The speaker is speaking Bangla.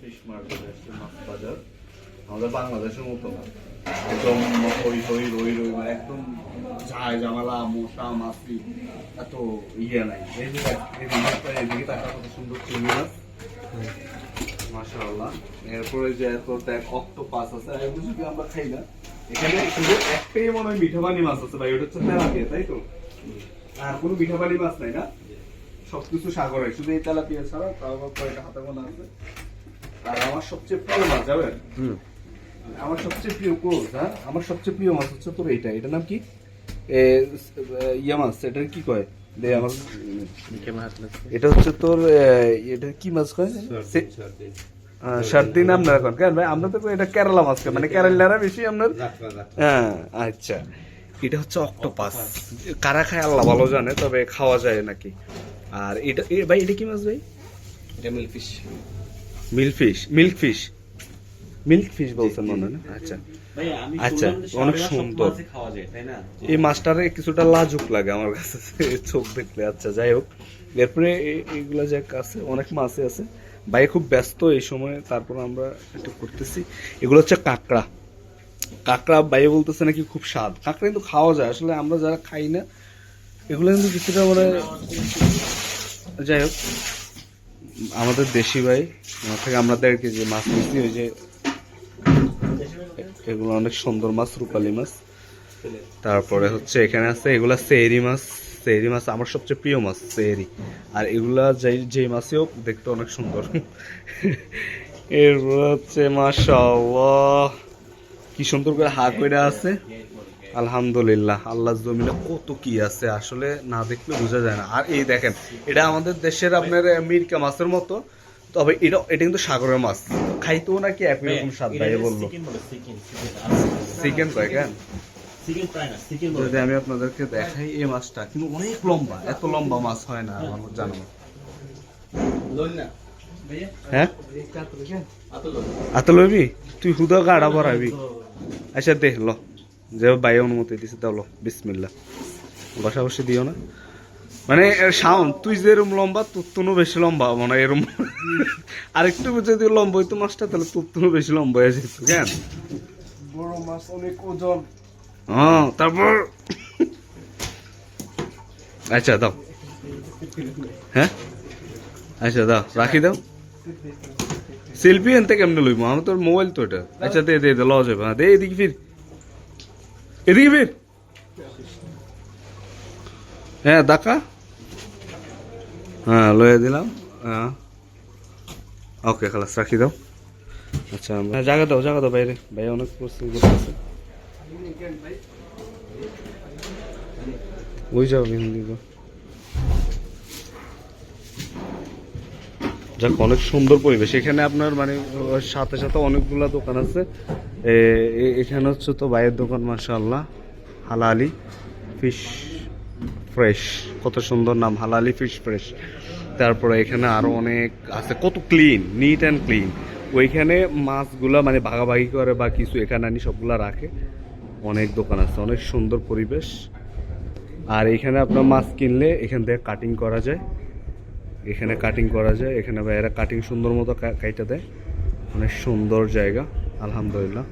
ফিশ মার্কেট আসছে, মাছ বাজার আমাদের বাংলাদেশের মতো না, একদম হই হই রই রই, মানে একদম ঝাই ঝামেলা মশা মাছি এত ইয়ে নাই। এই যে এদিকে টাকা কত সুন্দর চিংড়ি মাছ, মাশাআল্লাহ। এরপরে যে এত দেখ অক্টোপাস আছে, এগুলো যদি আমরা খাই না, এখানে শুধু একটাই মনে হয় মিঠাপানি মাছ আছে ভাই, ওটা হচ্ছে তেলাপিয়া, তাই তো? আর কোনো মিঠাপানি মাছ নাই না, সবকিছু সাগরে, শুধু এই তেলাপিয়া ছাড়া। তাও কয়েকটা হাতে গোনা আছে। আর আমার সবচেয়ে প্রিয় মাছ যাবেন, আমার সবচেয়ে প্রিয় কোচ, হ্যাঁ আমার সবচেয়ে প্রিয় মাছ হচ্ছে তোর এইটা, এটার নাম কি? ইয়া মাছ, এটার কি কয় দে আমার, এটা হচ্ছে তোর এটা কি মাছ কয়? সার্দিন আপনার এখন কেন ভাই, আমরা তো এটা কেরালা মাছ, মানে কেরালারা বেশি আপনার। হ্যাঁ আচ্ছা, এটা হচ্ছে অক্টোপাস। কারা খায় আল্লাহ ভালো জানে, তবে খাওয়া যায় নাকি। আর এটা ভাই এটা কি মাছ ভাই? এটা মিল্কফিশ। মিল্কফিশ, মিল্কফিশ, মিল্কফিশ বলছেন মনে হয় না? আচ্ছা আচ্ছা, অনেক সুন্দর। এই মাছটারে কিছুটা লাজুক লাগে আমার কাছে চোখ দেখলে। আচ্ছা যাই হোক, এরপরে এইগুলা যে আছে অনেক মাছই আছে। ভাই খুব ব্যস্ত এই সময়, তারপর আমরা একটু করতেছি। এগুলো হচ্ছে কাঁকড়া। কাঁকড়া ভাই বলতেছে নাকি খুব স্বাদ। কাঁকড়া কিন্তু খাওয়া যায়, আসলে আমরা যারা খাই না এগুলো কিন্তু কিছুটা মানে, যাই হোক আমাদের দেশি ভাই থেকে আমাদেরকে যে মাছ নিচ্ছি, ওই যে এগুলো অনেক সুন্দর মাছ, রূপালী মাছ। তারপরে হচ্ছে এখানে আছে এগুলা সেহরি মাছ। সেহরি মাছ আমার সবচেয়ে প্রিয় মাছ, সেহরি। আর এগুলা যেই মাছই হোক দেখতে অনেক সুন্দর। এরপর হচ্ছে মাশাআল্লাহ কি সুন্দর করে হা কইরা আছে। আলহামদুলিল্লাহ, আল্লাহর জমিনে কত কি আছে আসলে না দেখলে বোঝা যায় না। আর এই দেখেন, এটা আমাদের দেশের আপনার মিরকা মাছের মতো, তবে এটা কিন্তু সাগরের মাছ, খাইতেও নাকি একই রকম স্বাদ। ভাই বললো চিকেন কয় কেন? যদি আমি আপনাদেরকে দেখাই এই মাছটা কিন্তু অনেক লম্বা, এত লম্বা মাছ হয় না আমার জানো। হ্যাঁ আত লইবি তুই, হুদা গাড়া ভরাবি। আচ্ছা দেখ ল, যে ভাই অনুমতি দিছে দাও, লো বিসমিল্লাহ। বসা বসে দিও না, মানে সাউন্ড তুই যেরকম লম্বা তোর তুনো বেশি লম্বা, মানে এরকম আরেকটু যদি লম্বা হইতো মাছটা, তাহলে তোর তুনো বেশি লম্বা হয়ে যেত। কেন বড় মাছ অনেক ওজন। হ্যাঁ তারপর আচ্ছা দাও, হ্যাঁ আচ্ছা দাও, রাখি দাও। সেলফি এনতে কেমনে লইব, আমার তোর মোবাইল তো এটা। আচ্ছা দে দে দে, লস হবে। হ্যাঁ দে, এদিকে ফির, এদিকে ফির। হ্যাঁ দেখা, হ্যাঁ লয়ে দিলাম। হ্যাঁ ওকে খালাস, রাখি দাও। আচ্ছা জায়গা দাও, জায়গা দাও বাইরে, ভাই অনেক প্রস্তুতি করতেছে। ওই যাও হিন্দি গো। যাক অনেক সুন্দর পরিবেশ এখানে আপনার, মানে সাথে সাথে অনেকগুলা দোকান আছে। এখানে হচ্ছে তো ভাইয়ের দোকান, মাশাআল্লাহ, হালালি ফিশ ফ্রেশ, কত সুন্দর নাম, হালালি ফিশ ফ্রেশ। তারপরে এখানে আরো অনেক আছে, কত ক্লিন, নিট অ্যান্ড ক্লিন। ওইখানে মাছগুলা মানে ভাগাভাগি করে বা কিছু এখানে আনি সবগুলা রাখে। অনেক দোকান আছে, অনেক সুন্দর পরিবেশ। আর এখানে আপনার মাছ কিনলে এখান থেকে কাটিং করা যায়, এখানে কাটিং করা যায়। এখানে ভাইয়েরা কাটিং সুন্দর মতো কাইটা দেয়, অনেক সুন্দর জায়গা আলহামদুলিল্লাহ।